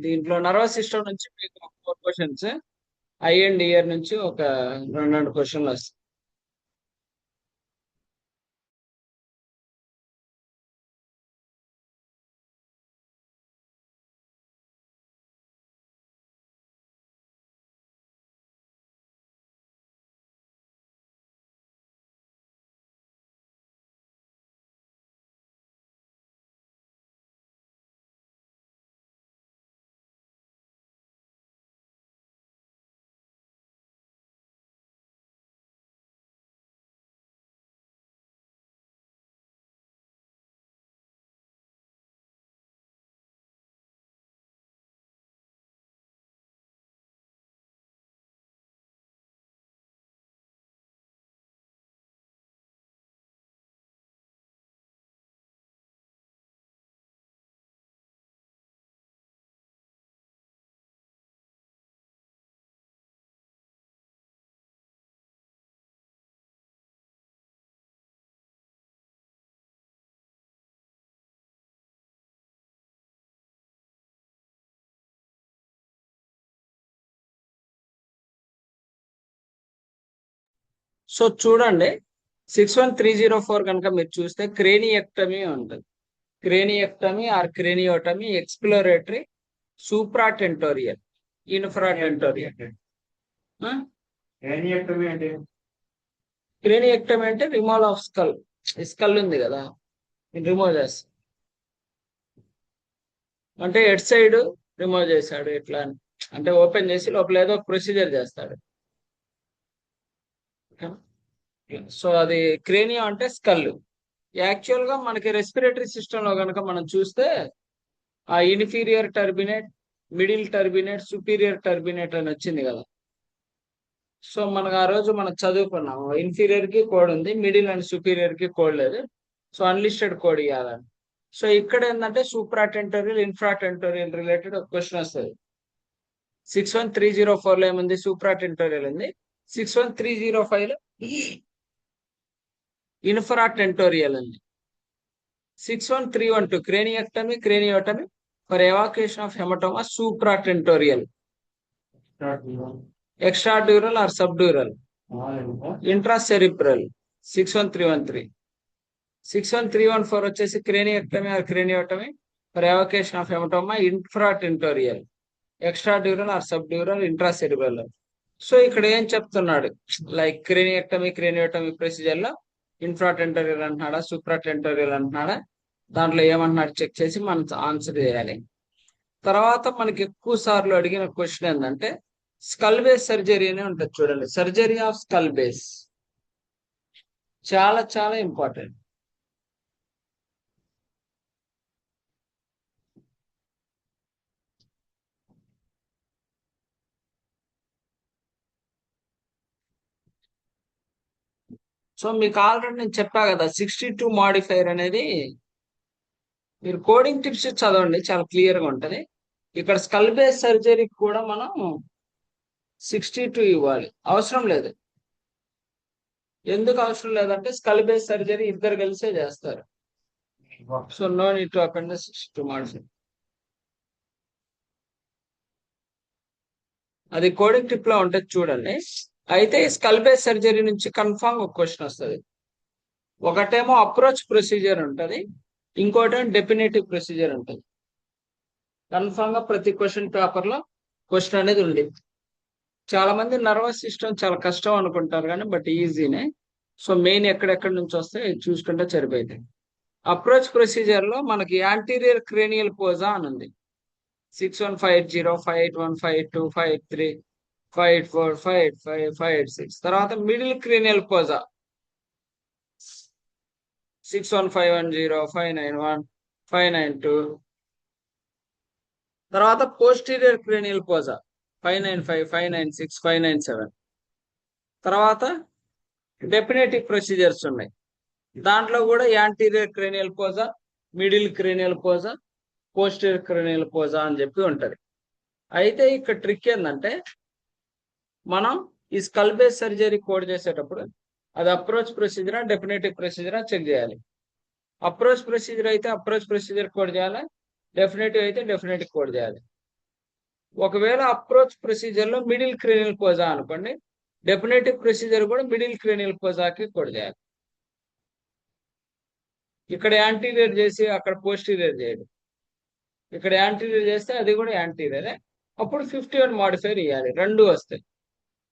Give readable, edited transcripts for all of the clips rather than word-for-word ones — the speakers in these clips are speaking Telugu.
దీంట్లో నర్వస్ సిస్టమ్ నుంచి మీకు 4 క్వశ్చన్స్, ఐ అండ్ ఇయర్ నుంచి ఒక 2 క్వశ్చన్లు వస్తాయి. సో చూడండి, 61304 కనుక మీరు చూస్తే క్రేనియక్టమీ ఉంటుంది. క్రేనియక్టమీ ఆర్ క్రేనియోటమీ, ఎక్స్ప్లోరేటరీ, సూప్రాటెంటోరియల్, ఇన్ఫ్రాటెంటోరియల్. క్రేనియక్టమీ అంటే క్రేనియక్టమీ అంటే రిమూవల్ ఆఫ్ స్కల్. స్కల్ ఉంది కదా, రిమూవ్ చేస్తాడు. అంటే ఎడ్ సైడ్ రిమూవ్ చేశాడు ఇట్లా అని. అంటే ఓపెన్ చేసి లోపల ఏదో ప్రొసీజర్ చేస్తాడు. సో అది క్రేనియా అంటే స్కల్. యాక్చువల్ గా మనకి రెస్పిరేటరీ సిస్టమ్ లో కనుక మనం చూస్తే ఆ inferior turbinate, middle turbinate, superior turbinate అని వచ్చింది కదా. సో మనకు ఆ రోజు మనం చదువుకున్నాం, ఇన్ఫీరియర్ కి కోడ్ ఉంది, మిడిల్ అండ్ సుపీరియర్ కి కోడ్ లేదు. సో అన్లిస్టెడ్ కోడ్ ఇవ్వాలని. సో ఇక్కడ ఏంటంటే సూప్రాటెంటోరియల్, ఇన్ఫ్రాటెంటోరియల్ రిలేటెడ్ ఒక క్వశ్చన్ వస్తుంది. 61304 లో ఏముంది? సూప్రాటెంటోరియల్ ఉంది. 61305 లో ఇన్ఫ్రాటెంటోరియల్ ఉంది. 61312 craniectomy, craniotomy for evacuation of haematoma, supratentorial. Extradural or subdural, intracerebral. 61313. 61314 వచ్చేసి craniectomy or craniotomy for evacuation of haematoma, infratentorial. Extradural or subdural, intracerebral. So ఇక్కడ ఏం చెప్తున్నాడు, లైక్ క్రేనియక్టమీ, క్రేనియోటమీ ప్రొసీజర్ లో ఇన్ఫ్రాటెంటోరియల్ అంటున్నాడా, సూప్రాటెంటోరియల్ అంటున్నాడా, దాంట్లో ఏమంటున్నాడు చెక్ చేసి మనం ఆన్సర్ చేయాలి. తర్వాత మనకి ఎక్కువ సార్లు అడిగిన క్వశ్చన్ ఏంటంటే స్కల్ బేస్ సర్జరీ అనే ఉంటుంది. చూడండి, సర్జరీ ఆఫ్ స్కల్ బేస్ చాలా చాలా ఇంపార్టెంట్. సో మీకు ఆల్రెడీ నేను చెప్పా కదా, 62 మాడిఫైర్ అనేది మీరు కోడింగ్ టిప్స్ చదవండి, చాలా క్లియర్ గా ఉంటది. ఇక్కడ స్కల్ బేస్ సర్జరీకి కూడా మనం 62 ఇవ్వాలి, అవసరం లేదు. ఎందుకు అవసరం లేదంటే స్కల్ బేస్ సర్జరీ ఇద్దరు కలిసే చేస్తారు. So no need to append 62 modifier. అది కోడింగ్ టిప్ లో ఉంటుంది చూడండి. అయితే స్కల్ బేస్ సర్జరీ నుంచి కన్ఫామ్ ఒక క్వశ్చన్ వస్తుంది. ఒకటేమో అప్రోచ్ ప్రొసీజర్ ఉంటుంది, ఇంకోటేమో డెఫినేటివ్ ప్రొసీజర్ ఉంటుంది. కన్ఫామ్ గా ప్రతి క్వశ్చన్ పేపర్ లో క్వశ్చన్ అనేది ఉంది. చాలా మంది నర్వస్ సిస్టమ్ చాలా కష్టం అనుకుంటారు కానీ బట్ ఈజీనే. సో మెయిన్ ఎక్కడెక్కడి నుంచి వస్తే చూసుకుంటే సరిపోయింది. అప్రోచ్ ప్రొసీజర్ లో మనకి యాంటీరియర్ క్రేనియల్ పోజా అని ఉంది. 6150, 581, 582, 583, 584, 585, 586. తర్వాత మిడిల్ క్రేనియల్ పోజా 61510, 591, 592. తర్వాత పోస్టీరియర్ క్రేనియల్ పోజా 595, 596, 597. తర్వాత డెఫినేటివ్ ప్రొసీజర్స్ ఉన్నాయి. దాంట్లో కూడా anterior cranial fossa, middle cranial fossa, posterior cranial fossa అని చెప్పి ఉంటది. అయితే ఇక్కడ ట్రిక్ ఏంటంటే మనం ఈ స్కల్ బేస్ సర్జరీ కోడ్ చేసేటప్పుడు అది అప్రోచ్ ప్రొసీజరా, డెఫినేటివ్ ప్రొసీజరా చెక్ చేయాలి. అప్రోచ్ ప్రొసీజర్ అయితే అప్రోచ్ ప్రొసీజర్ కోడ్ చేయాలి, డెఫినేటివ్ అయితే డెఫినేటివ్ కోడ్ చేయాలి. ఒకవేళ అప్రోచ్ ప్రొసీజర్ లో మిడిల్ క్రేనియల్ కోజా అనుకోండి, డెఫినెటివ్ ప్రొసీజర్ కూడా మిడిల్ క్రేనియల్ కోజాకి కూడా చేయాలి. ఇక్కడ యాంటీరియర్ చేసి అక్కడ పోస్టీరియర్ చేయడం, ఇక్కడ యాంటీరియర్ చేస్తే అది కూడా యాంటీరియరే. అప్పుడు 51 మాడిఫైర్ ఇవ్వాలి, రెండు వస్తాయి.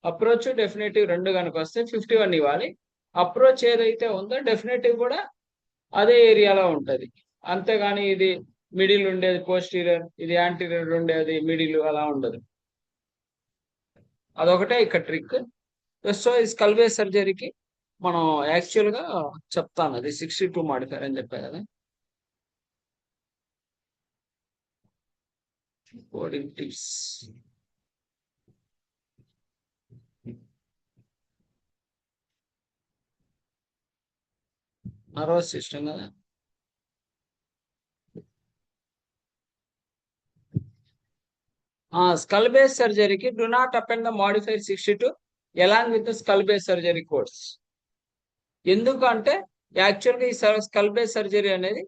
అప్రోచ్ డెఫినెటివ్ రెండు కనుక వస్తే 51 ఇవ్వాలి. అప్రోచ్ ఏదైతే ఉందో డెఫినెటివ్ కూడా అదే ఏరియాలో ఉంటది. అంతేగాని ఇది మిడిల్ ఉండేది పోస్టీరియర్, ఇది యాంటీరియర్ ఉండేది మిడిల్, అలా ఉండదు. అదొకటే ఇక్కడ ట్రిక్. సో ఈ స్కల్ బేస్ సర్జరీకి మనం యాక్చువల్ గా చెప్తాను, అది 62 మాడిఫైర్ అని చెప్పా కదా. కోడింగ్ టిప్స్, నర్వస్ సిస్టమ్ కదా. స్కల్ బేస్ సర్జరీకి do not append the modifier 62 along with skull base surgery course. ఎందుకంటే యాక్చువల్గా ఈ స్కల్ బేస్ సర్జరీ అనేది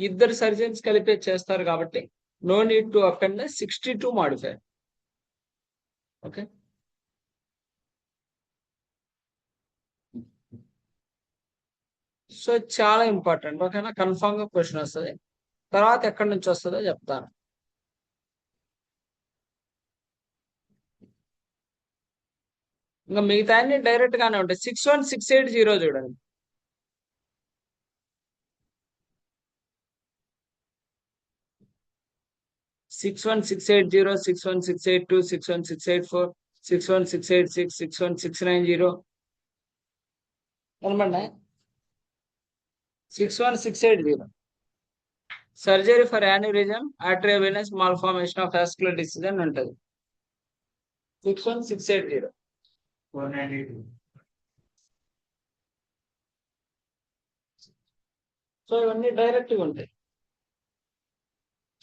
ఇద్దరు సర్జన్స్ కలిపి చేస్తారు కాబట్టి no need to append the 62 modifier. Okay, so చాలా ఇంపార్టెంట్. ఓకేనా, కన్ఫామ్ గా క్వశ్చన్ వస్తుంది. తర్వాత ఎక్కడి నుంచి వస్తుందో చెప్తాను. ఇంకా మిగతా అన్ని డైరెక్ట్ గానే ఉంటాయి. 61680 చూడండి. 61680, 61682, 61684, 61686, 61690 అనమాట. 61680 surgery for aneurysm arteriovenous malformation of vascular disease అని ఉంటుంది. 61680. సో ఇవన్నీ డైరెక్ట్ గా ఉంటాయి.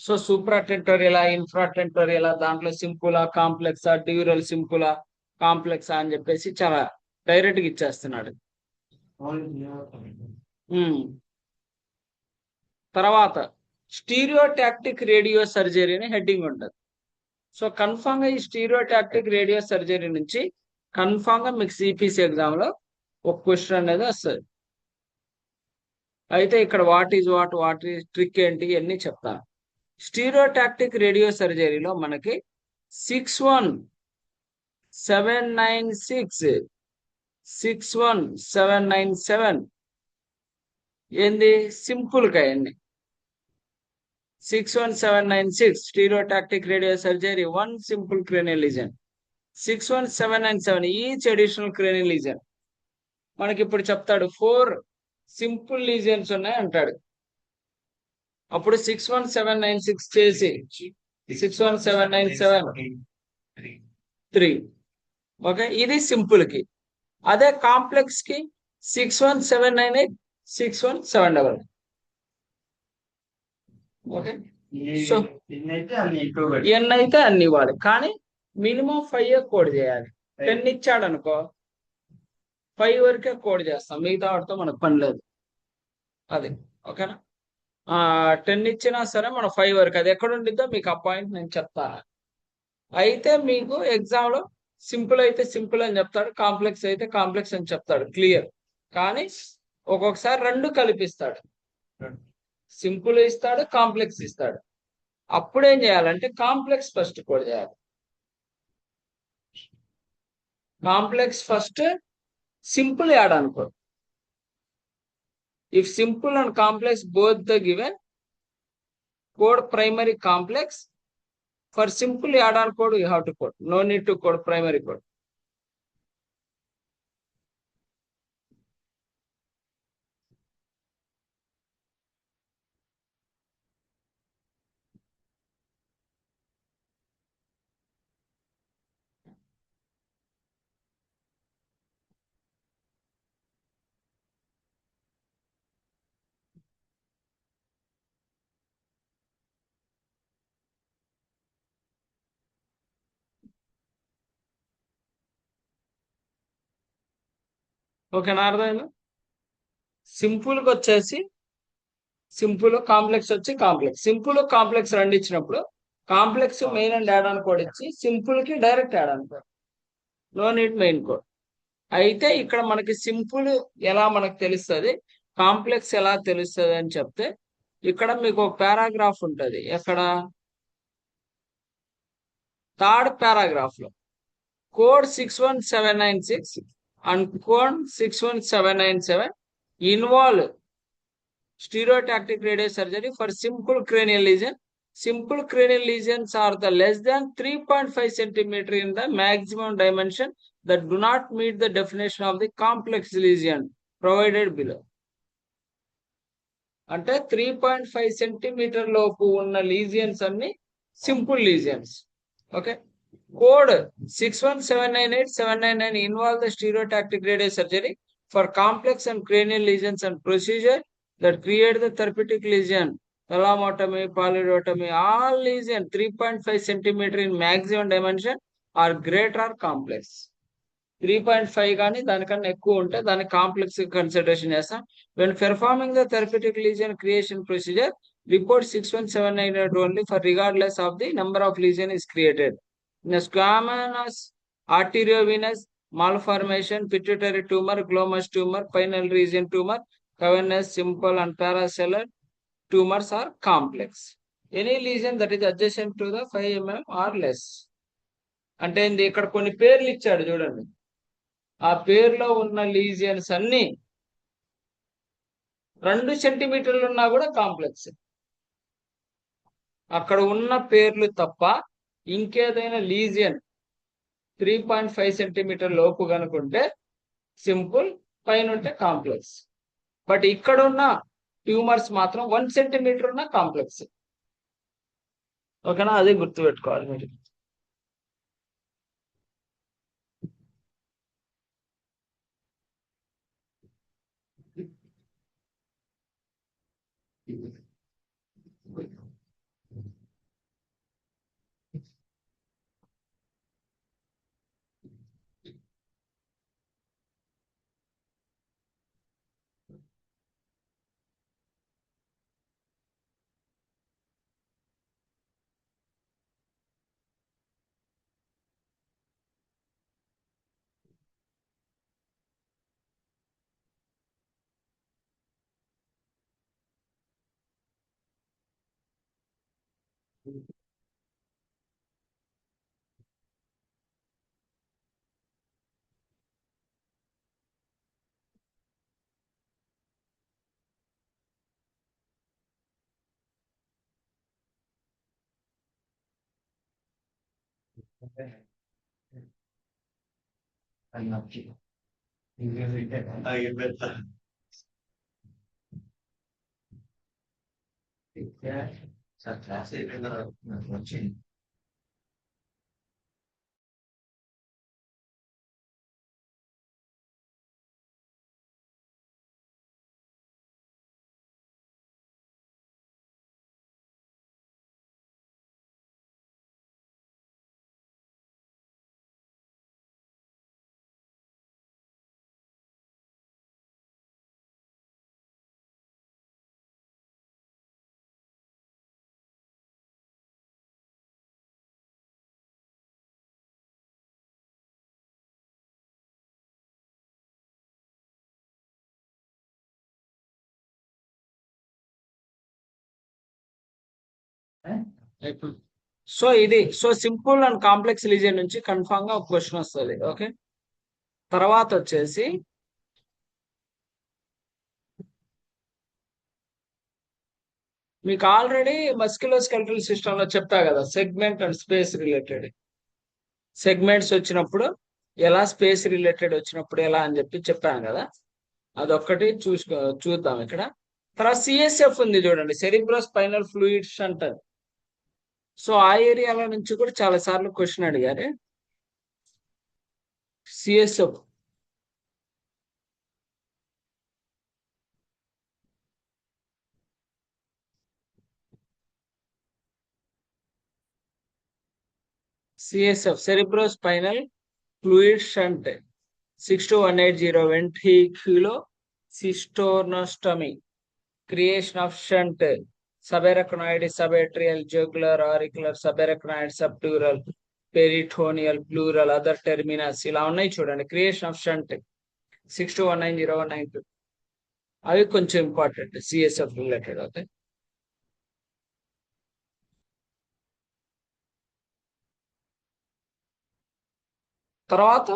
సో సూప్రాటెంటోరియలా, ఇన్ఫ్రాటెంటోరియలా, దాంట్లో సింపులా, కాంప్లెక్సా, డ్యూరల్ సింపులా, కాంప్లెక్సా అని చెప్పేసి చాలా డైరెక్ట్ గా ఇచ్చేస్తున్నాడు. తర్వాత స్టీరియోటాక్టిక్ రేడియో సర్జరీ అని హెడ్డింగ్ ఉంటుంది. సో కన్ఫామ్ గా ఈ స్టీరియోటాక్టిక్ రేడియో సర్జరీ నుంచి కన్ఫామ్ గా మీకు సిపిసి ఎగ్జామ్ లో ఒక క్వశ్చన్ అనేది వస్తుంది. అయితే ఇక్కడ what is what is trick ఏంటి అన్ని చెప్తాను. స్టీరియోటాక్టిక్ రేడియో సర్జరీలో మనకి 61796, 61797 ఏంది సింపుల్ గా అన్ని. 61796 stereotactic radio surgery, 1 simple cranial lesion. 61797 each additional cranial lesion. మనకి ఇప్పుడు చెప్తాడు 4 సింపుల్ లీజన్స్ ఉన్నాయి అంటాడు. అప్పుడు 61796 చేసి 61797 ఓకే, ఇది సింపుల్ కి. అదే కాంప్లెక్స్ కి 61798, 61700. ఓకే, సో ఎన్ అయితే అన్ని ఇవ్వాలి, కానీ మినిమం 5 కోడ్ చేయాలి. 10 ఇచ్చాడు అనుకో 5 వరకే కోడ్ చేస్తాం, మిగతా వాటితో మనకు పని లేదు. అది ఓకేనా. 10 ఇచ్చినా సరే మనం 5 వరకు, అది ఎక్కడ ఉండిద్దో మీకు ఆ పాయింట్ నేను చెప్తాను. అయితే మీకు ఎగ్జామ్ లో సింపుల్ అయితే సింపుల్ అని చెప్తాడు, కాంప్లెక్స్ అయితే కాంప్లెక్స్ అని చెప్తాడు క్లియర్. కానీ ఒక్కొక్కసారి రెండు కలిపిస్తాడు, సింపుల్ ఇస్తాడు, కాంప్లెక్స్ ఇస్తాడు. అప్పుడేం చేయాలంటే కాంప్లెక్స్ ఫస్ట్ కోడ్ చేయాలి. కాంప్లెక్స్ ఫస్ట్, సింపుల్ యాడ్ అనుకో. If simple and complex both the given, code primary complex. For simple add-on code, you have to code. No need to code primary code. ఓకేనా, అర్థమైందా? సింపుల్కి వచ్చేసి సింపుల్, కాంప్లెక్స్ వచ్చి కాంప్లెక్స్. సింపుల్ కాంప్లెక్స్ రెండు ఇచ్చినప్పుడు complex main and add on code ఇచ్చి సింపుల్ కి direct add on code, no need main code. అయితే ఇక్కడ మనకి సింపుల్ ఎలా మనకు తెలుస్తుంది, కాంప్లెక్స్ ఎలా తెలుస్తుంది అని చెప్తే, ఇక్కడ మీకు ఒక పారాగ్రాఫ్ ఉంటుంది. ఎక్కడ? థర్డ్ పారాగ్రాఫ్ లో code 61796 and code 61797 involve stereotactic radiosurgery for simple cranial lesion. Simple cranial lesions are the less than 3.5 centimeter in the maximum dimension that do not meet the definition of the complex lesion provided below. అంటే 3.5 సెంటీమీటర్ లోపు ఉన్న లీజియన్స్ అన్ని simple lesions. Okay. Code 61798-799 involve the stereotactic radiosurgery for complex and cranial lesions and procedure that create the therapeutic lesion. Thalamotomy, polyrotomy, all lesion 3.5 centimeter in maximum dimension are greater or complex. 3.5 కానీ దానికన్నా ఎక్కువ ఉంటే దాన్ని కాంప్లెక్స్ కన్సిడరేషన్ చేస్తాం. When performing the therapeutic lesion creation procedure report 61798 only for regardless of the number of lesion is created. Squamous, arteriovenous malformation, pituitary tumor, glomus tumor, pineal region tumor, cavernous, simple and paracellular tumors are complex. Any lesion that is adjacent to the 5 mm or less. అంటే ఇక్కడ కొన్ని పేర్లు ఇచ్చాడు చూడండి. ఆ పేర్లో ఉన్న లీజియన్స్ అన్ని 2 సెంటీమీటర్లు ఉన్నా కూడా కాంప్లెక్స్. అక్కడ ఉన్న పేర్లు తప్ప ఇంకేదైనా లీజియన్ 3.5 సెంటీమీటర్ లోపు కనుకుంటే సింపుల్, పైన ఉంటే కాంప్లెక్స్. బట్ ఇక్కడ ఉన్న ట్యూమర్స్ మాత్రం 1 సెంటీమీటర్ ఉన్న కాంప్లెక్స్. ఓకేనా? అదే గుర్తుపెట్టుకోవాలి మీరు. సో ఇది సింపుల్ అండ్ కాంప్లెక్స్ లీజియన్ నుంచి కన్ఫామ్ గా ఒక క్వశ్చన్ వస్తుంది. ఓకే. తర్వాత వచ్చేసి మీకు ఆల్రెడీ మస్క్యులోస్కెలటల్ సిస్టమ్ లో చెప్తా కదా, segment and space related. Segments వచ్చినప్పుడు ఎలా, స్పేస్ రిలేటెడ్ వచ్చినప్పుడు ఎలా అని చెప్పాను కదా. అదొక్కటి చూద్దాం ఇక్కడ. తర్వాత సిఎస్ఎఫ్ ఉంది చూడండి, సెరిబ్రో స్పైనల్ ఫ్లూయిడ్స్ అంటారు. సో ఆ ఏరియాల నుంచి కూడా చాలా సార్లు క్వశ్చన్ అడిగారు. CSF cerebrospinal fluid shunt 62180 ventriculocisternostomy, creation of shunt subarachnoid, subatrial, jugular, auricular, subarachnoid, subdural, peritoneal, pleural, other terminus ఇలా ఉన్నాయి చూడండి. క్రియేషన్ ఆఫ్ షంట్ 62190192 అవి కొంచెం ఇంపార్టెంట్ సిఎస్ఎఫ్ రిలేటెడ్ అవుతాయి. తర్వాత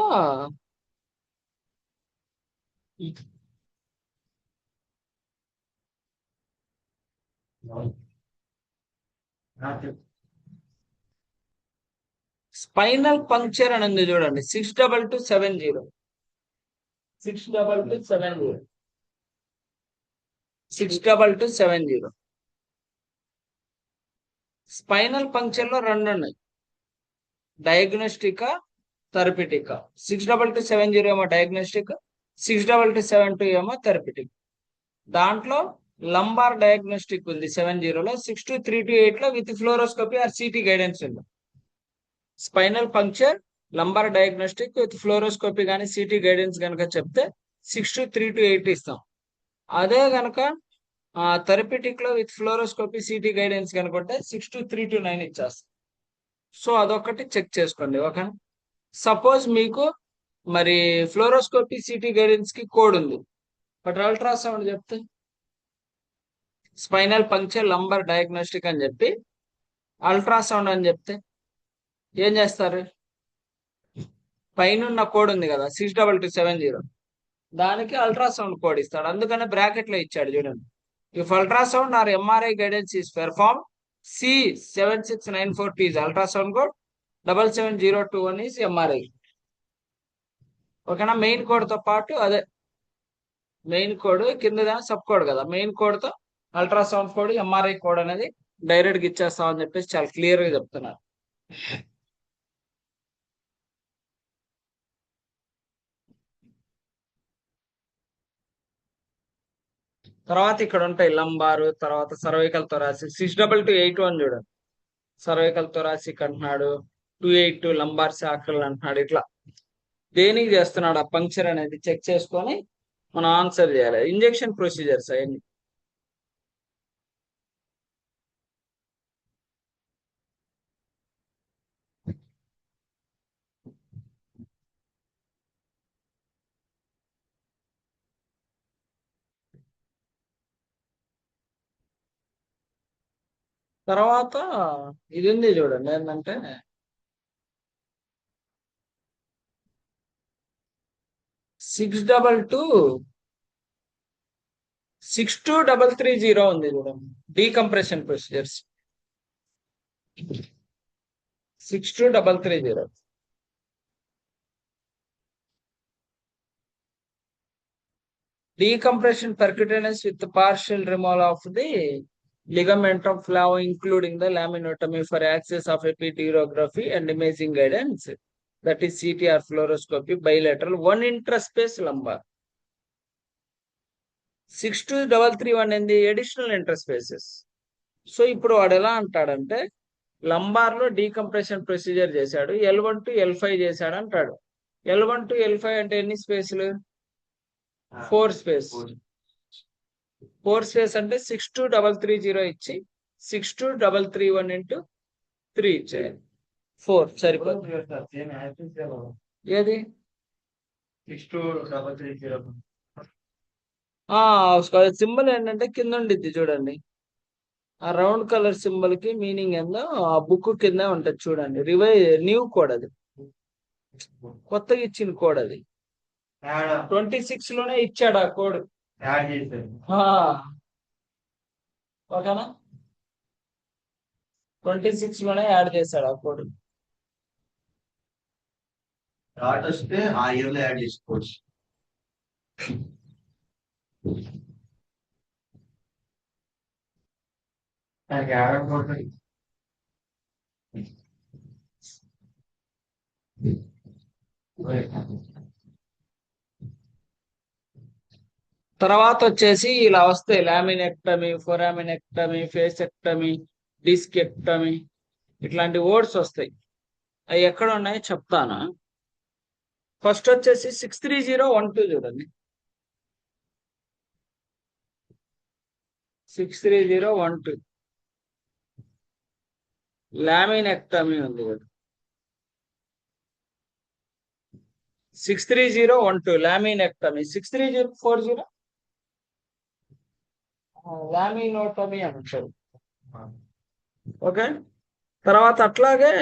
స్పైనల్ పంక్చర్ అని ఉంది చూడండి. 62270 62270 62270 స్పైనల్ పంక్చర్ లో రెండు ఉన్నాయి, డయాగ్నోస్టికా, థెరపిటికా. 62270 ఏమో డయాగ్నోస్టిక్, 62272 ఏమో థెరపిటిక్. దాంట్లో లంబార్ డయాగ్నోస్టిక్ ఉంది 70లో, 62328 లో with fluoroscopy or CT guidance ఉంది. Spinal puncture, lumbar diagnostic with fluoroscopy కానీ సిటీ గైడెన్స్ కనుక చెప్తే 62328 ఇస్తాం. అదే కనుక థెరపిటిక్ లో విత్ ఫ్లోరోస్కోపీ సిటీ గైడెన్స్ కనుకుంటే 62329 ఇచ్చేస్తాం. సో అదొకటి చెక్ చేసుకోండి. ఓకే, సపోజ్ మీకు మరి ఫ్లోరోస్కోపీ సిటీ గైడెన్స్ కి కోడ్ ఉంది, బట్ అల్ట్రాసౌండ్ చెప్తే స్పైనల్ పంక్చర్, లంబర్ డయాగ్నోస్టిక్ అని చెప్పి అల్ట్రాసౌండ్ అని చెప్తే ఏం చేస్తారు? పైన కోడ్ ఉంది కదా 62270, దానికి అల్ట్రాసౌండ్ కోడ్ ఇస్తాడు. అందుకనే బ్రాకెట్ లో ఇచ్చాడు చూడండి. If ultrasound or MRI guidance is perform, C7694T is ultrasound code, 77021 is MRI. ఓకేనా? మెయిన్ కోడ్ తో పాటు అదే మెయిన్ కోడ్ కింద సబ్ కోడ్ కదా, మెయిన్ కోడ్ తో అల్ట్రాసౌండ్ కోడ్, ఎంఆర్ఐ కోడ్ అనేది డైరెక్ట్ గా ఇచ్చేస్తాం అని చెప్పేసి చాలా క్లియర్ గా చెప్తున్నారు. తర్వాత ఇక్కడ ఉంటాయి లంబారు, తర్వాత సర్వైకల్ థొరాసిక్. 62281 చూడండి, సర్వైకల్ థొరాసిక్ అంటున్నాడు, 282 లంబార్ సాకల్ అంటున్నాడు. ఇట్లా దేనికి చేస్తున్నాడు ఆ పంక్చర్ అనేది చెక్ చేసుకొని మనం ఆన్సర్ చేయాలి. ఇంజెక్షన్ ప్రొసీజర్స్ అవన్నీ. తర్వాత ఇది ఉంది చూడండి, ఏంటంటే 622330 ఉంది చూడండి, decompression procedures 62330. Decompression percutaneous with partial removal of the ligament of flavo, including the laminotomy for access of epiderography and imaging guidance, that is CTR fluoroscopy, bilateral, one interspace lumbar. 62331 ఏంది? అడిషనల్ ఇంటర్స్పేసెస్. సో ఇప్పుడు వాడు ఎలా అంటాడంటే లంబార్ లో డీకంప్రెషన్ ప్రొసీజర్ చేశాడు, L1 to L5 చేశాడు అంటాడు. L1 to L5 అంటే ఎన్ని స్పేస్లు? 4 స్పేస్. 4 స్పేస్ అంటే 62330 ఇచ్చి 62331 into 3 ఇచ్చేయాలి. 4 సరిపోతుంది. ఏది 62330 సింబల్ ఏంటంటే కింద ఉండిద్ది చూడండి, ఆ రౌండ్ కలర్ సింబల్ కి మీనింగ్ ఏందో ఆ బుక్ కింద ఉంటది చూడండి. న్యూ కోడ్, అది కొత్తగా ఇచ్చిన కోడ్. అది 26 లోనే ఇచ్చాడు ఆ కోడ్. ఓకేనా? 26 లోనే యాడ్ చేశాడు ఆ కోడ్. వస్తే ఆ ఇయర్ లో యాడ్ చేసుకోవచ్చు. తర్వాత వచ్చేసి ఇలా వస్తాయి లామినెక్టమీ, ఫొరామినెక్టమీ, ఫేసెక్టమీ, డిస్కెక్టమీ, ఇట్లాంటి వర్డ్స్ వస్తాయి. అవి ఎక్కడ ఉన్నాయో చెప్తాను. ఫస్ట్ వచ్చేసి 63012 చూడండి, 63012 లామినెక్టమీ ఉంది కదా. 63012 లామినెక్టమీ. 63040 లామినోటమీ అంటారు. ఓకే. తర్వాత అట్లాగే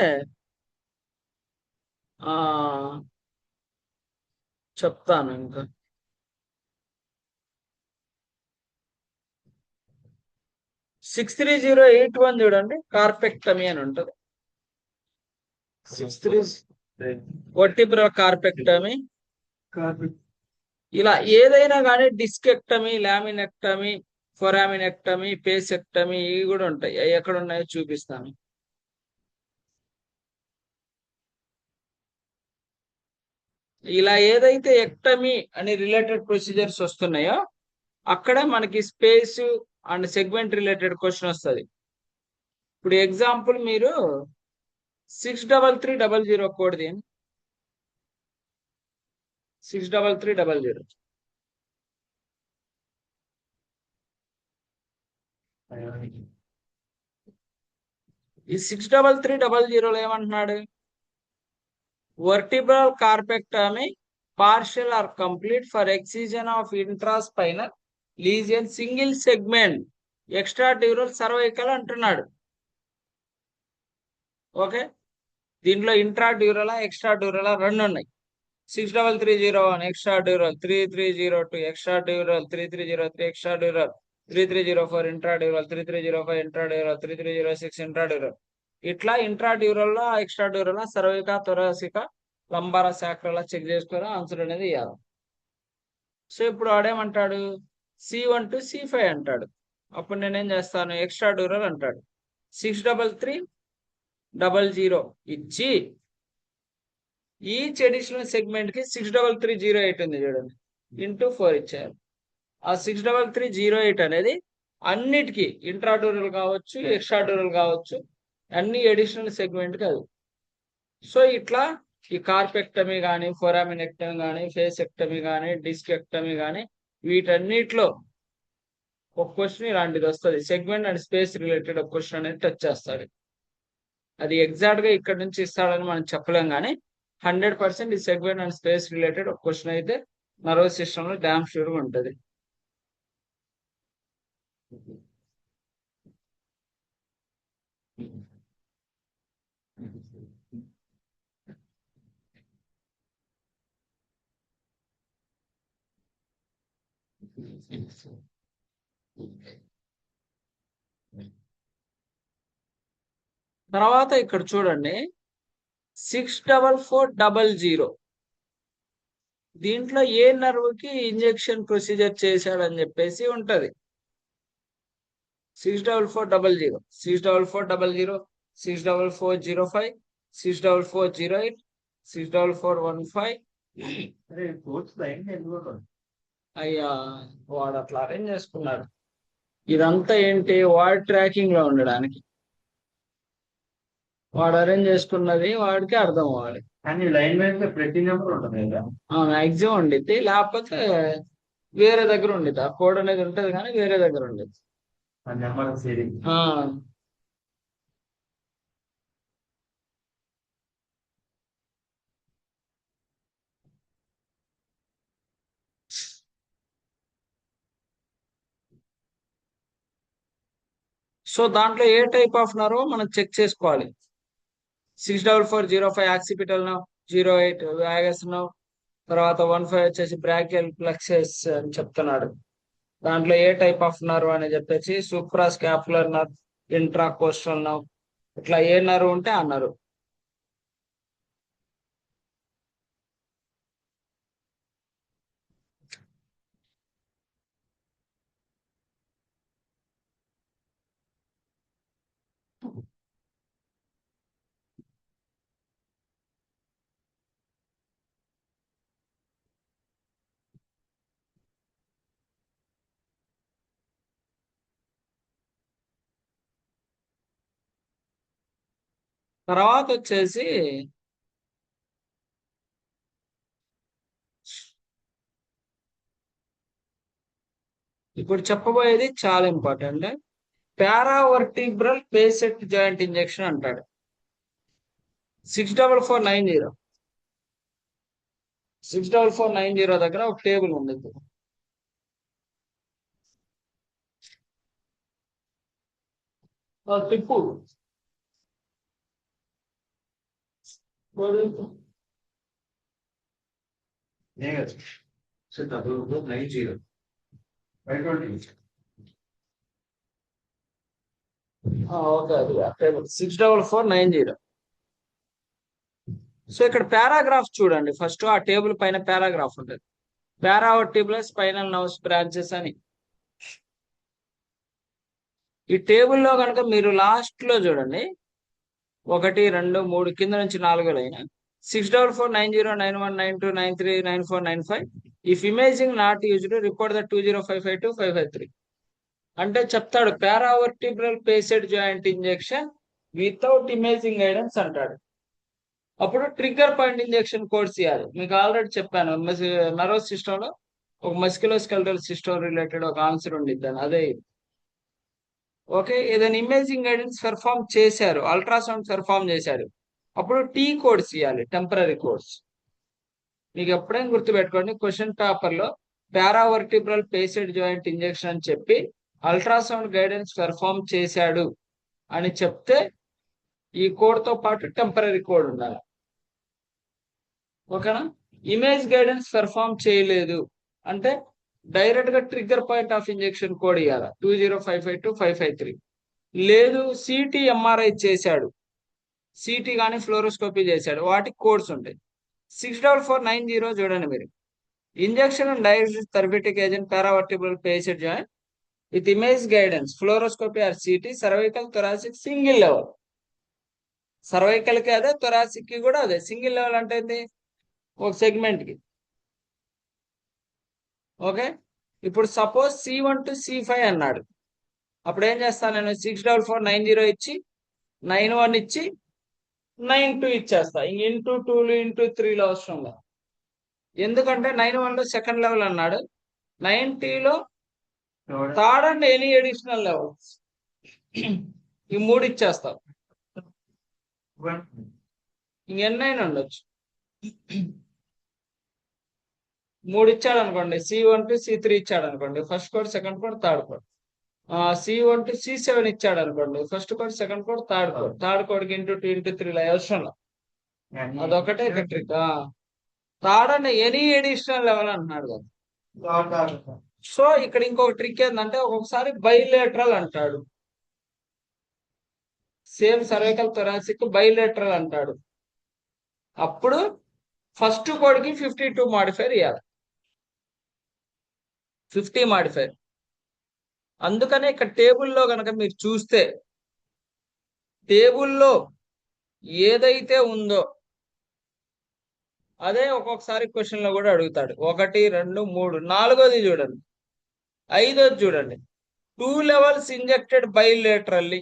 ఆ చెప్తాను ఇంకా. 63081 చూడండి, కార్పెక్టమీ అని ఉంటుంది. 63 కార్పెక్టమీ. ఇలా ఏదైనా కానీ డిస్కెక్టమీ, లామినెక్టమీ, ఫొరామినెక్టమీ, పేసెక్టమీ ఇవి కూడా ఉంటాయి. అవి ఎక్కడ ఉన్నాయో చూపిస్తాను. ఇలా ఏదైతే ఎక్టమీ అని రిలేటెడ్ ప్రొసీజర్స్ వస్తున్నాయో అక్కడ మనకి space and segment related question వస్తుంది. ఇప్పుడు ఎగ్జాంపుల్ మీరు 63300 కోడ్ దీని 63300. ఈ 63300 ఏమంటున్నాడు? Vertebral corpectomy partial or complete for excision of intraspinal lesion single segment extradural cervical అంటున్నాడు. ఓకే. దీంట్లో ఇంట్రా డ్యూరలా ఎక్స్ట్రా డ్యూరలా రెండు ఉన్నాయి. 63301 extradural, 3302 extradural, 3303 extradural, 3304 intradural, 3305 intradural, 3306 intradural. ఇట్లా ఇంట్రా డ్యూరల్ ఎక్స్ట్రా డ్యూరల్ సర్విక, థొరాసిక, లంబార, శాక్రల చెక్ చేసుకుని ఆన్సర్ అనేది ఇవ్వాలి. సో ఇప్పుడు ఆడేమంటాడు? C1 to C5 అంటాడు. అప్పుడు నేనేం చేస్తాను? ఎక్స్ట్రా డ్యూరల్ అంటాడు. 63300 ఇచ్చి ఈచ్ అడిషనల్ సెగ్మెంట్ కి 63308 ఉంది చూడండి, ఇంటూ 4 ఇచ్చారు. ఆ 63308 అనేది అన్నిటికీ ఇంట్రాడ్యూరల్ కావచ్చు, ఎక్స్ట్రాడ్యూరల్ కావచ్చు, అన్ని అడిషనల్ సెగ్మెంట్ కాదు. సో ఇట్లా ఈ కార్పెక్టమీ కానీ, ఫొరామినెక్టమీ కానీ, ఫేసెక్టమీ కానీ, డిస్కెక్టమీ కానీ వీటన్నిటిలో ఒక క్వశ్చన్ ఇలాంటిది వస్తుంది. సెగ్మెంట్ అండ్ స్పేస్ రిలేటెడ్ ఒక క్వశ్చన్ అనేది టచ్ చేస్తాడు. అది ఎగ్జాక్ట్ గా ఇక్కడ నుంచి ఇస్తాడని మనం చెప్పలేం, కానీ 100% ఈ సెగ్మెంట్ అండ్ స్పేస్ రిలేటెడ్ ఒక క్వశ్చన్ అయితే నర్వస్ సిస్టమ్ లో డామ్ షూర్ గా ఉంటుంది. తర్వాత ఇక్కడ చూడండి 64400 దీంట్లో ఏ నర్వ్ కి ఇంజెక్షన్ ప్రొసీజర్ చేశాడని చెప్పేసి ఉంటది. 64400, 64400, 64405, 64408, 64415. అయ్యా, వాడు అట్లా అరేంజ్ చేసుకున్నాడు. ఇదంతా ఏంటి? వాడు ట్రాకింగ్ లో ఉండడానికి వాడు అరేంజ్ చేసుకున్నది వాడికి అర్థం అవ్వాలి. కానీ లైన్ వైజ్ ప్రతి నెంబర్ ఉంటుంది కదా, మ్యాక్సిమం ఉండిద్ది, లేకపోతే వేరే దగ్గర ఉండిద్ది. ఆ కోడ్ అనేది ఉంటది కానీ వేరే దగ్గర ఉండిద్ది. ఆ నెంబర్ సిరీస్. సో దాంట్లో ఏ టైప్ ఆఫ్ నర్వ్ మనం చెక్ చేసుకోవాలి. 64405 యాక్సిపిటల్ నర్వ్, 08 వ్యాగస్ నర్వ్, తర్వాత 15 వచ్చేసి బ్రాకియల్ ప్లెక్సస్ అని చెప్తున్నాడు. దాంట్లో ఏ టైప్ ఆఫ్ నర్వ్ అని చెప్పేసి supra scapular nerve, intra coastal nerve, ఇట్లా ఏ నర్వ్ ఉంటే ఆ నర్వ్. తర్వాత వచ్చేసి ఇప్పుడు చెప్పబోయేది చాలా ఇంపార్టెంట్. పారావర్టిబ్రల్ పేసెట్ జాయింట్ ఇంజెక్షన్ అంటాడు. 64490 64490 దగ్గర ఒక టేబుల్ ఉంది. తిప్పు ఓకే, అది టేబుల్ 64490. సో ఇక్కడ పారాగ్రాఫ్ చూడండి. ఫస్ట్ ఆ టేబుల్ పైన పారాగ్రాఫ్ ఉంటుంది. పారావర్టిబ్రల్ స్పైనల్ నర్వ్స్ బ్రాంచెస్ అని. ఈ టేబుల్లో కనుక మీరు లాస్ట్ లో చూడండి, 1 2 3 కింద నుంచి 4 line 644909192939495. If imaging not used report the 205525553 అంటే చెప్తాడు paravertebral facet joint injection without imaging guidance అంటాడు. అప్పుడు ట్రిగ్గర్ పాయింట్ ఇంజెక్షన్ కోర్స్ ఇవ్వాలి. మీకు ఆల్రెడీ చెప్పాను, నర్వస్ సిస్టమ్ లో ఒక మస్క్యులోస్కెలటల్ సిస్టమ్ రిలేటెడ్ ఒక ఆన్సర్ ఉండిద్దాను, అదే ఇది. ఓకే, ఏదైనా ఇమేజింగ్ గైడెన్స్ పెర్ఫామ్ చేశారు, అల్ట్రాసౌండ్ పెర్ఫామ్ చేశారు, అప్పుడు టీ కోడ్స్ ఇవ్వాలి, టెంపరీ కోడ్స్. మీకు ఎప్పుడైనా గుర్తుపెట్టుకోండి, క్వశ్చన్ పేపర్ లో పారావర్టిబ్రల్ పేసెడ్ జాయింట్ ఇంజెక్షన్ అని చెప్పి అల్ట్రాసౌండ్ గైడెన్స్ పెర్ఫామ్ చేశాడు అని చెప్తే ఈ కోడ్ తో పాటు టెంపరీ కోడ్ ఉండాలి. ఓకేనా? ఇమేజ్ గైడెన్స్ పెర్ఫామ్ చేయలేదు అంటే డైరెక్ట్ గా trigger point of injection code ఇవ్వాలి, 205525553. లేదు సిటీ ఎంఆర్ఐ చేశాడు, సిటీ కానీ ఫ్లోరోస్కోపీ చేశాడు, వాటికి కోడ్స్ ఉంటాయి. 64490 చూడండి మీరు. Injection and diagnostic therapeutic agent paravertebral facet joint with image guidance fluoroscopy or CT cervical thoracic single level. Cervical కి అదే, థొరాసిక్ కి కూడా అదే. సింగిల్ లెవెల్ అంటే ఏంటి? ఒక సెగ్మెంట్ కి. ఓకే, ఇప్పుడు సపోజ్ C1 to C5 అన్నాడు. అప్పుడు ఏం చేస్తాను నేను? 64490 ఇచ్చి 91 ఇచ్చి 92 ఇచ్చేస్తా. ఇంటూ 2 ఇంటూ 3లో అవసరం లేదు. ఎందుకంటే 91 లో సెకండ్ లెవెల్ అన్నాడు, 90లో third and any additional levels. ఈ 3 ఇచ్చేస్తాం. ఇంకెన్నైనా ఉండొచ్చు. 3 ఇచ్చాడు అనుకోండి, C1 to C3 ఇచ్చాడు అనుకోండి, first code, second code, third code. C1 to C7 ఇచ్చాడు అనుకోండి, first code, second code, third code. Third code కి ఇంటూ 2 ఇంటూ 3 అవసరం. అదొకటే trick. Third and any additional level అంటున్నాడు కదా. సో ఇక్కడ ఇంకొక ట్రిక్ ఏంటంటే, ఒక్కొక్కసారి బైలేటరల్ అంటాడు, సేమ్ సర్వైకల్ థొరాసిక్ బైలేటరల్ అంటాడు. అప్పుడు ఫస్ట్ కోడ్ కి 52 మాడిఫైర్ ఇవ్వాలి, 50 మాడిఫైర్. అందుకనే ఇక్కడ టేబుల్లో కనుక మీరు చూస్తే, టేబుల్లో ఏదైతే ఉందో అదే ఒక్కొక్కసారి క్వశ్చన్ లో కూడా అడుగుతాడు. 1 2 3 4ది చూడండి, 5ది చూడండి. 2 levels ఇంజెక్టెడ్ బైలేటరల్లీ.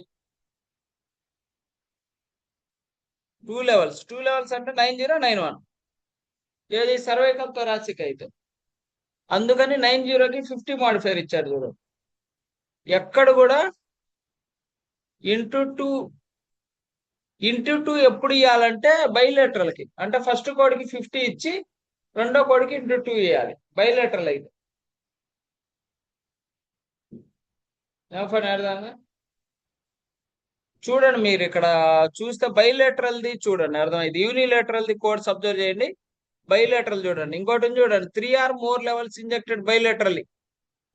2 levels అంటే 9091. ఏది? సర్వైకల్ థొరాసిక్ అయితే. అందుకని 90కి 50 మాడిఫైర్ ఇచ్చారు చూడండి. ఎక్కడ కూడా ఇంటూ 2 ఎప్పుడు ఇవ్వాలంటే బైలేటరల్ కి. అంటే ఫస్ట్ కోడ్ కి 50 ఇచ్చి రెండో కోడ్ కి ఇంటూ 2 ఇవ్వాలి బైలేటరల్ అయితే. చూడండి మీరు ఇక్కడ చూస్తే బైలేటరల్ది చూడండి, అర్థమైంది. యూనిలేటరల్ది కోడ్స్ అబ్జర్వ్ చేయండి, బైలేటరల్ చూడండి. ఇంకోటి చూడండి, 3 or more levels ఇంజెక్టెడ్ బైలేటరల్లీ.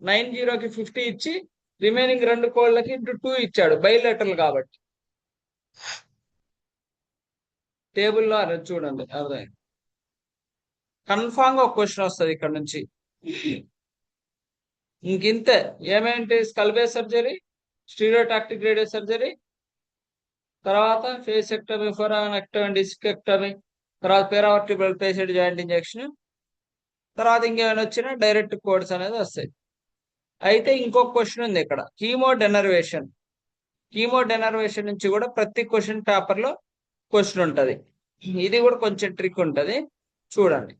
90కి 50 ఇచ్చి రిమైనింగ్ 2 కోడ్లకి ఇంటూ 2 ఇచ్చాడు, బైలేటరల్ కాబట్టి. టేబుల్లో చూడండి, అర్థమైంది. కన్ఫామ్ గా ఒక క్వశ్చన్ వస్తుంది ఇక్కడ నుంచి. ఇంకింతే. ఏమేంటి? స్కల్బేస్ సర్జరీ, స్టీరియోటాక్టిక్ రేడియో సర్జరీ, తర్వాత ఫేసెక్టమీ, ఫొరానెక్టమీ, డిస్కెక్టమీ, తర్వాత పారావర్టిబ్రల్ పేసెడ్ జాయింట్ ఇంజెక్షన్, తర్వాత ఇంకేమైనా వచ్చినా డైరెక్ట్ కోడ్స్ అనేది వస్తాయి. అయితే ఇంకొక క్వశ్చన్ ఉంది ఇక్కడ, కీమోడెనర్వేషన్. కీమోడెనర్వేషన్ నుంచి కూడా ప్రతి క్వశ్చన్ పేపర్ లో క్వశ్చన్ ఉంటది. ఇది కూడా కొంచెం ట్రిక్ ఉంటది, చూడండి.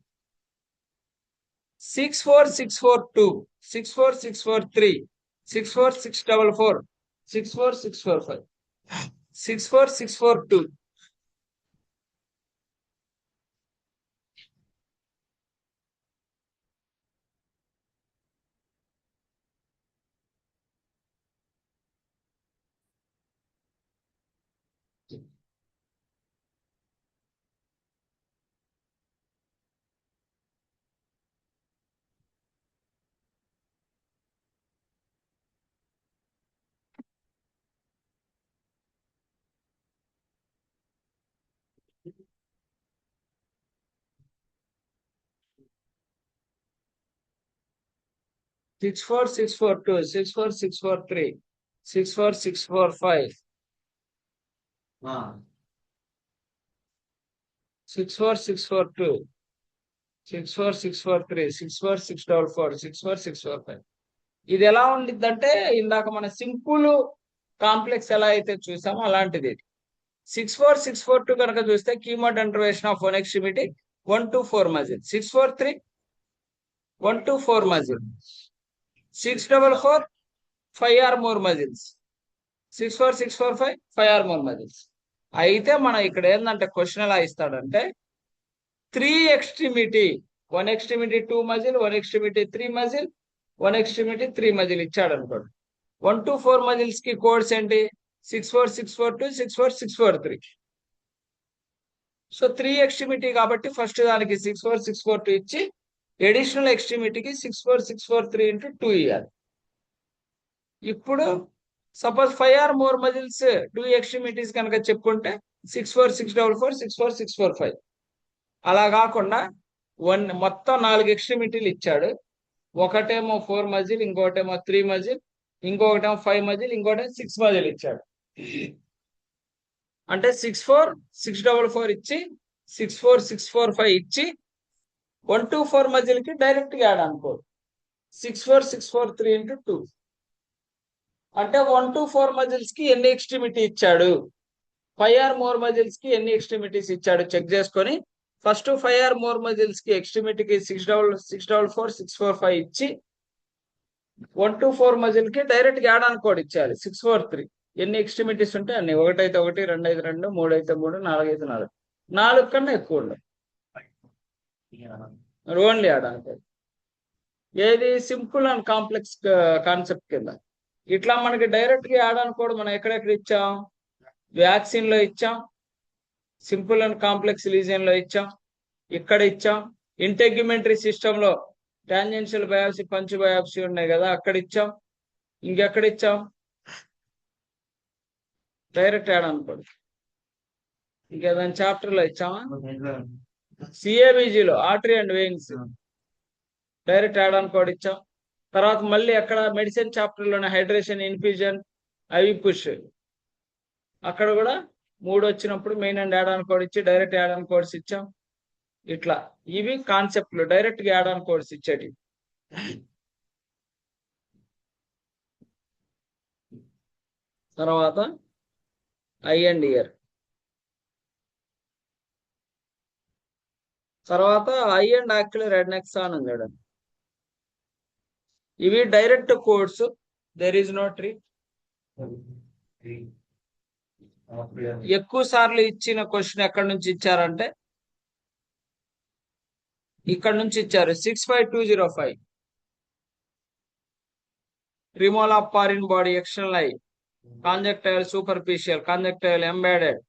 64642, 64643, 64644, 64645 64642 64642 64643 64645 64642 64643 64644 64645 ఇది ఎలా ఉండిద్దంటే ఇందాక మన సింపుల్ కాంప్లెక్స్ ఎలా అయితే చూసామో అలాంటిది. 64642 కనుక చూస్తే chemodenervation of 1 extremity 1 to 4 muscle. 643 1 to 4 muscle. 644 5 or more muscles. 64645 5 or more muscles. అయితే మనం ఇక్కడ ఏంటంటే క్వశ్చన్ ఎలా ఇస్తాడంటే 3 extremity 1 extremity 2 muscle 1 extremity 3 muscle 1 extremity 3 muscle ఇచ్చాడు అనుకోండి. 1 to 4 మజిల్స్ కి కోడ్స్ ఏంటి? 64642 64643. సో 3 ఎక్స్ట్రిమిటీ కాబట్టి ఫస్ట్ దానికి 64642 ఇచ్చి ఎడిషనల్ ఎక్స్ట్రిమిటీకి 64643 into 2 ఇవ్వాలి. ఇప్పుడు suppose 5 or more muscles 2 extremities కనుక చెప్పుకుంటే 64644 64645. అలా కాకుండా మొత్తం 4 ఎక్స్ట్రిమిటీలు ఇచ్చాడు. ఒకటేమో 4 మజిల్, ఇంకోటేమో 3 మజిల్, ఇంకొకటేమో 5 మజిల్, ఇంకోటేమో 6 మజిల్ ఇచ్చాడు. అంటే 64644 ఇచ్చి 64645 ఇచ్చి 1 to 4 మజిల్ కి డైరెక్ట్ గా యాడ్ అనుకో 64643 into 2. అంటే 1 to 4 మజిల్స్ కి ఎన్ని ఎక్స్ట్రిమిటీ ఇచ్చాడు, 5 or more మజిల్స్ కి ఎన్ని ఎక్స్ట్రిమిటీస్ ఇచ్చాడు చెక్ చేసుకొని ఫస్ట్ 5 or more మజిల్స్ కి ఎక్స్ట్రిమిటీకి 644 645 ఇచ్చి 1 to 4 మజిల్ కి డైరెక్ట్ గా యాడ్ అనుకోడు ఇచ్చాలి 643. ఎన్ని ఎక్స్ట్రిమిటీస్ ఉంటే అన్ని, 1 అయితే 1, 2 అయితే 2, 3 అయితే 3, 4 అయితే 4. 4 కన్నా ఎక్కువ ఉండదు, ఓన్లీ యాడ్ అనుకోడు. ఏది సింపుల్ అండ్ కాంప్లెక్స్ కాన్సెప్ట్ కింద. ఇట్లా మనకి డైరెక్ట్ గా యాడ్ అనుకోడు మనం ఎక్కడెక్కడ ఇచ్చాం? వ్యాక్సిన్ లో ఇచ్చాం, సింపుల్ అండ్ కాంప్లెక్స్ లీజియన్ లో ఇచ్చాం, ఇక్కడ ఇచ్చాం, ఇంటెగ్యుమెంటరీ సిస్టమ్ లో టాంజెన్షియల్ బయాప్సీ పంచ్ బయాప్సీ ఉన్నాయి కదా అక్కడ ఇచ్చాం, ఇంకెక్కడ ఇచ్చాం? డైరెక్ట్ యాడ్ అనుకోండి. ఇంకేదైనా చాప్టర్ లో ఇచ్చామా? సిఏబిజిలో artery and veins direct add అనుకోడు ఇచ్చాం. తర్వాత మళ్ళీ అక్కడ మెడిసిన్ చాప్టర్ లోనే హైడ్రేషన్, ఇన్ఫ్యూజన్, ఐవి పుష్ అక్కడ కూడా 3 వచ్చినప్పుడు main and add on code ఇచ్చి డైరెక్ట్ యాడ్ ఆన్ కోడ్స్ ఇచ్చాం. ఇట్లా ఇవి కాన్సెప్ట్లు డైరెక్ట్ గా యాడ్ ఆన్ కోడ్స్ ఇచ్చేటి. తర్వాత ఐ అండ్ ఇయర్, తర్వాత ఐ అండ్ ఆక్యులర్ ఎడ్నెక్సాన్ ఉంది. ఇవి direct codes, there is no trick. ఎక్కువ సార్లు ఇచ్చిన క్వశ్చన్ ఎక్కడి నుంచి ఇచ్చారంటే ఇక్కడ నుంచి ఇచ్చారు. 65205 removal of foreign body external eye, conjunctival superficial, conjunctival embedded,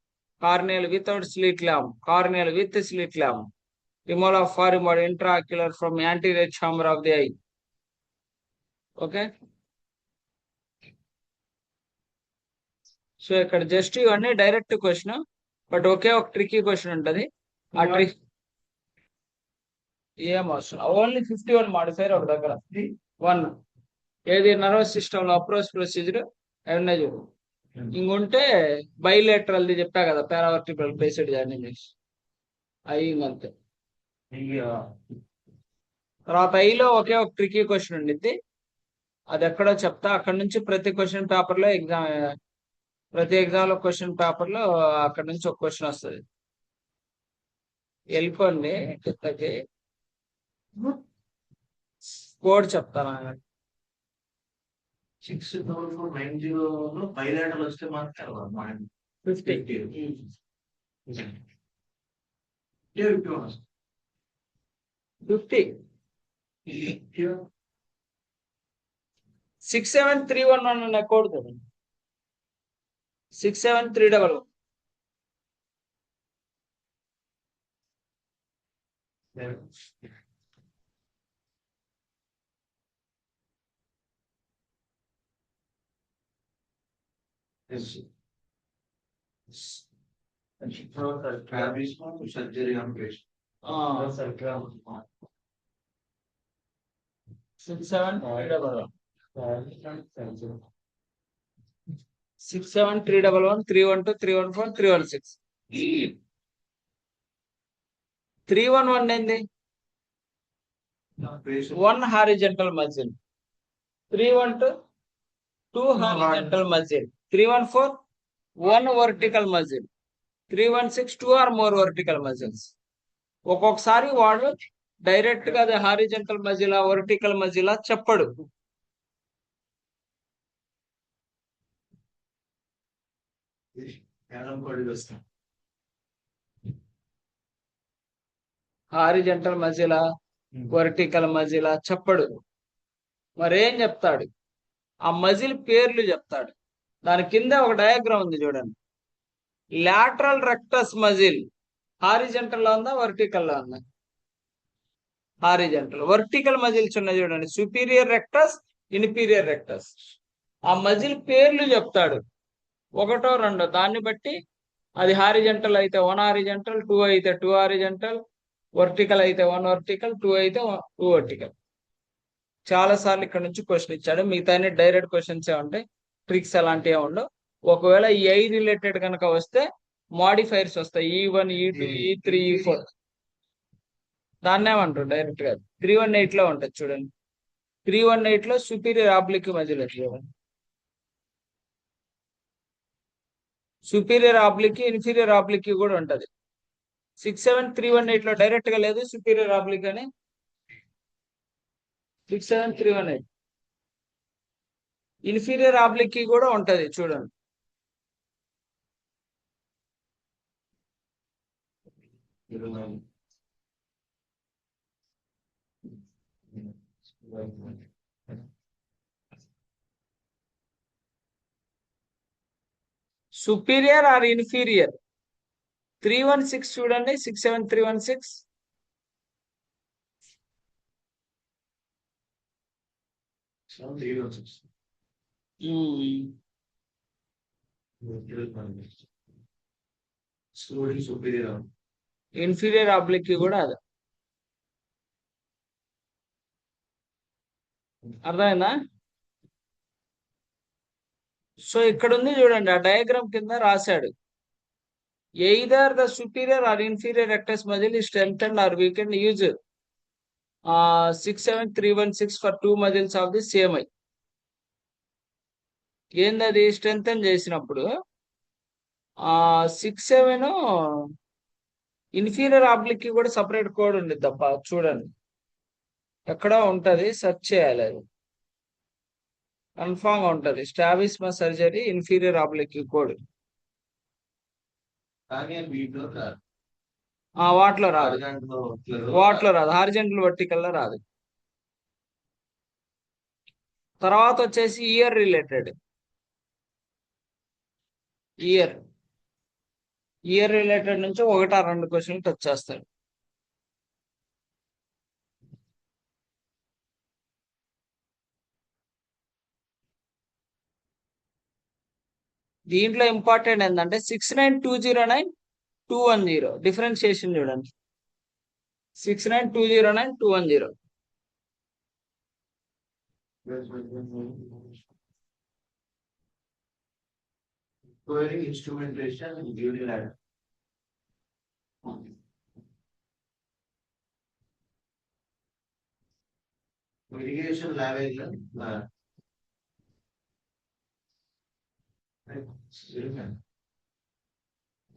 corneal without slit lamp, corneal with slit lamp, removal of foreign body intraocular from anterior chamber of the eye. Okay, so ఇక్కడ జస్ట్ ఇవన్నీ డైరెక్ట్ క్వశ్చన్, బట్ ఒకే ఒక ట్రికీ క్వశ్చన్ ఉంటుంది. ఆ ట్రిక్ ఏం అవసరం, ఓన్లీ 51 మాడిఫైర్ ఒక దగ్గర 1 ఏది నర్వస్ సిస్టమ్ లో అప్రోచ్ ప్రొసీజర్ అవన్నీ చూడు. ఇంకుంటే బైలేటరల్ది చెప్పా కదా, పారావర్టికల్ బేస్డ్ జాయినింగ్ చేసి అవి అంతే. తర్వాత ఐలో ఒకే ఒక ట్రికీ క్వశ్చన్ ఉండిద్ది, అది ఎక్కడో చెప్తా. అక్కడ నుంచి ప్రతి క్వశ్చన్ పేపర్ లో ప్రతి ఎగ్జామ్ లో క్వశ్చన్ పేపర్ లో అక్కడ నుంచి ఒక క్వశ్చన్ వస్తుంది. వెళ్ళిపోండి కిందకి, కోడ్ చెప్తాను. 6,490 బయలాటలు వస్తే మాత్రం 50. 50. 67311 అనే కోడ్ కదా, 67311. Surgery operation 67311. 67311 312 314 316. 311 ఏంది? 1 horizontal muscle. 312 2 horizontal muscle. 314 1 vertical muscle. 316 2 or more vertical muscles. ఒక్కొక్కసారి వాడు డైరెక్ట్ గా అది హారిజంటల్ మజిలా వర్టికల్ మజిలా చెప్పడు. హారిజంటల్ మజిలా వర్టికల్ మజిలా చెప్పడు. మరేం చెప్తాడు? ఆ మజిల్ పేర్లు చెప్తాడు. దాని కింద ఒక డయాగ్రామ్ ఉంది చూడండి. లాటరల్ రెక్టస్ మజిల్ హారిజంటల్ లో ఉందా వర్టికల్ లో ఉందా? హారిజంటల్. వర్టికల్ మజిల్స్ ఉన్నాయి చూడండి, సుపీరియర్ రెక్టస్ ఇన్ఫీరియర్ రెక్టస్. ఆ మజిల్ పేర్లు చెప్తాడు, ఒకటో రెండో. దాన్ని బట్టి అది హారిజంటల్ అయితే 1 హారిజంటల్, 2 అయితే 2 హారిజంటల్, వర్టికల్ అయితే 1 వర్టికల్, 2 అయితే 2 వర్టికల్. చాలా సార్లు ఇక్కడ నుంచి క్వశ్చన్ ఇచ్చాడు. మిగతా డైరెక్ట్ క్వశ్చన్స్ ఉంటాయి, ట్రిక్స్ అలాంటివి ఉండవు. ఒకవేళ ఈ ఐ రిలేటెడ్ కనుక వస్తే మాడిఫైర్స్ వస్తాయి, E1 E2 E3 E4. దాన్ని ఏమంటారు డైరెక్ట్ గా? 318 లో ఉంటుంది చూడండి. 318 లో సుపీరియర్ ఆబ్లిక్ మజిల్ చూడండి. సుపీరియర్ ఆబ్లిక్ ఇన్ఫీరియర్ ఆబ్లిక్ కూడా ఉంటది. 67318 లో డైరెక్ట్ గా లేదు సుపీరియర్ ఆబ్లిక్ అని. 67318 ఇన్ఫీరియర్ ఆబ్లిక్ కూడా ఉంటది చూడండి. Superior are inferior? 316 చూడండి, 67316. ఇన్ఫీరియర్ ఆబ్లిక్ కూడా అది. అర్థమైందా? సో ఇక్కడ ఉంది చూడండి, ఆ డయాగ్రామ్ కింద రాశాడు. Either the superior are inferior rectus muscle is strengthened or weakened, use 67316 for 2 muscles of the same I. ఏందది? స్ట్రెంగ్తన్ చేసినప్పుడు 67 ఇన్ఫీరియర్ ఆబ్లిక్ కి కూడా సపరేట్ కోడ్ ఉంది తప్ప, చూడండి ఎక్కడ ఉంటది, సెర్చ్ చేయాలి. అది కన్ఫామ్ గా ఉంటది. స్టాబిస్మస్ సర్జరీ ఇన్ఫీరియర్ ఆబ్లిక్ కోడ్. వాటిలో రాదు, వాటిలో రాదు. హారిజంటల్ వర్టికల్ లో రాదు. తర్వాత వచ్చేసి ఇయర్ రిలేటెడ్. ఇయర్ రిలేటెడ్ నుంచి 1 2 క్వశ్చన్లు టచ్ చేస్తాడు. దీంట్లో ఇంపార్టెంట్ ఏంటంటే 69209 210 డిఫరెన్షియేషన్ చూడండి. 69209 210. Instrumentation unilateral. Irrigation lavage.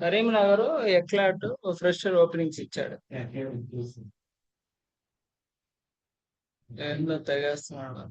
Karimnagar éclat fresher openings ఇచ్చాడు. ఎన్నో తెగేస్తున్నాడు.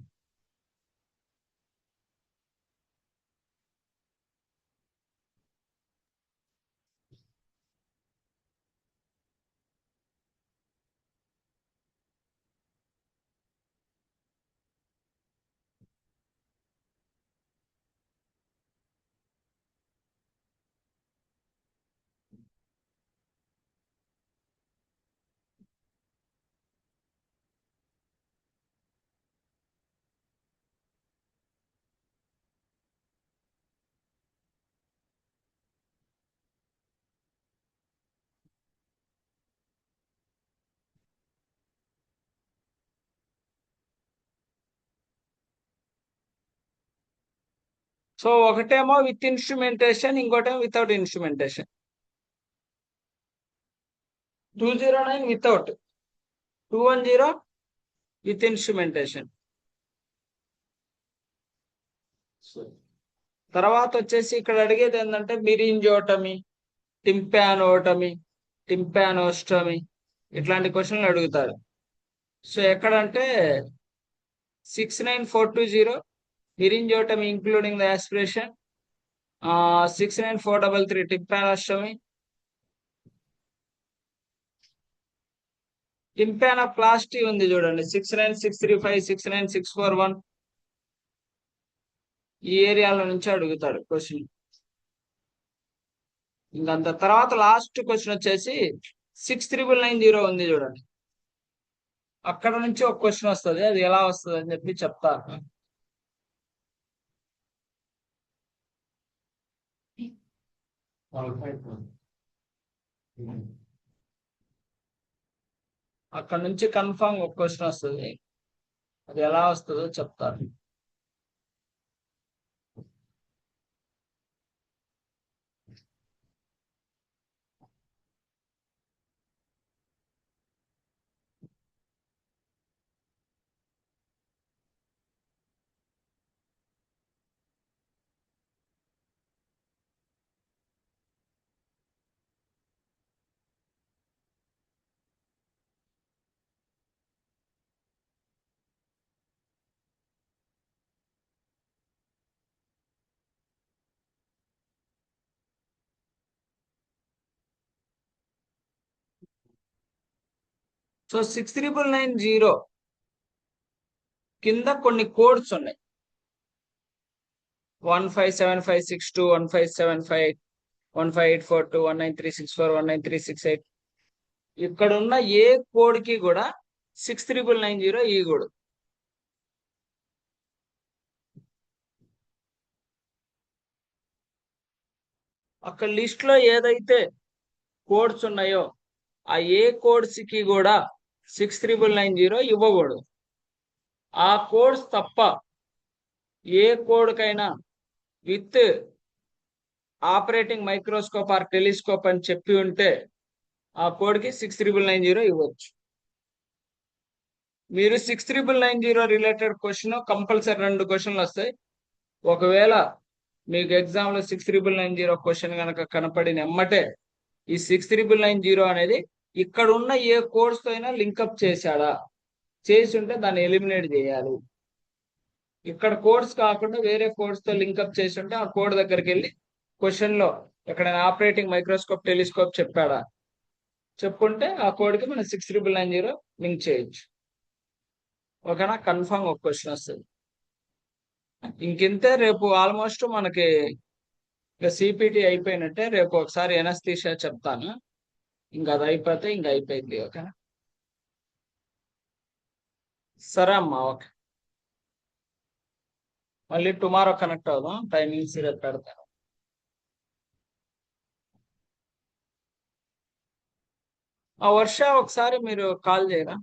సో ఒకటేమో విత్ ఇన్స్ట్రుమెంటేషన్, ఇంకోటేమో without instrumentation. 209 without, 210 with instrumentation. తర్వాత వచ్చేసి ఇక్కడ అడిగేది ఏంటంటే మిరింజోటమి, టింపానోటమి, టింపానోస్టమి, ఇట్లాంటి క్వశ్చన్లు అడుగుతారు. సో ఎక్కడంటే 69420 మిరింజోటమి ఇంక్లూడింగ్ ద ఆస్పిరేషన్, 69433 టింపానోస్టమి, టింపానోప్లాస్టీ ఉంది చూడండి 69635 69641, ఈ ఏరియాల నుంచి అడుగుతాడు క్వశ్చన్. ఇంకంత తర్వాత లాస్ట్ క్వశ్చన్ వచ్చేసి 63990 ఉంది చూడండి, అక్కడ నుంచి ఒక క్వశ్చన్ వస్తుంది. అది ఎలా వస్తుంది అని చెప్పి చెప్తాను. అక్కడ నుంచి కన్ఫామ్ ఒక క్వశ్చన్ వస్తుంది. అది ఎలా వస్తుందో చెప్తాను. సో 63990 కింద కొన్ని కోడ్స్ ఉన్నాయి. 157562, 1575, 15842, 19364, 19368. ఇక్కడ ఉన్న ఏ కోడ్ కి కూడా 63990 ఇవ్వకూడదు. అక్కడ లిస్ట్ లో ఏదైతే కోడ్స్ ఉన్నాయో ఆ ఏ కోడ్స్ కి కూడా 63990 ఇవ్వకూడదు. ఆ కోడ్స్ తప్ప ఏ కోడ్ కైనా with operating microscope or telescope అని చెప్పి ఉంటే ఆ కోడ్ కి 63990 ఇవ్వచ్చు. మీరు 63990 రిలేటెడ్ క్వశ్చన్ కంపల్సరీ 2 క్వశ్చన్లు వస్తాయి. ఒకవేళ మీకు ఎగ్జామ్ లో 63990 క్వశ్చన్ కనుక కనపడిన ఎమ్మటే ఈ 63990 అనేది ఇక్కడ ఉన్న ఏ కోర్స్ తో అయినా లింకప్ చేశాడా, చేసి ఉంటే దాన్ని ఎలిమినేట్ చేయాలి. ఇక్కడ కోడ్స్ కాకుండా వేరే కోడ్స్ తో లింకప్ చేసి ఉంటే ఆ కోడ్ దగ్గరికి వెళ్ళి క్వశ్చన్ లో ఎక్కడైనా ఆపరేటింగ్ మైక్రోస్కోప్ టెలిస్కోప్ చెప్పాడా, చెప్పుంటే ఆ కోడ్ కి మనం 63990 లింక్ చేయొచ్చు. ఓకేనా, కన్ఫామ్ ఒక క్వశ్చన్ వస్తుంది. ఇంకింతే. రేపు ఆల్మోస్ట్ మనకి సిపిటి అయిపోయినట్టే. రేపు ఒకసారి ఎనస్థీషియా చెప్తాను. ఇంకా అది అయిపోతే ఇంకా అయిపోయింది. ఓకేనా, సరే అమ్మా, ఓకే. మళ్ళీ టుమారో కనెక్ట్ అవుదాం. టైమింగ్స్ రేపు పెడతాను. ఆ వర్ష ఒకసారి మీరు కాల్ చేయరా?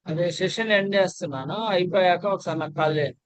అదే సెషన్ ఎండ్ చేస్తున్నాను, అయిపోయాక ఒకసారి నాకు కాల్ చేయండి.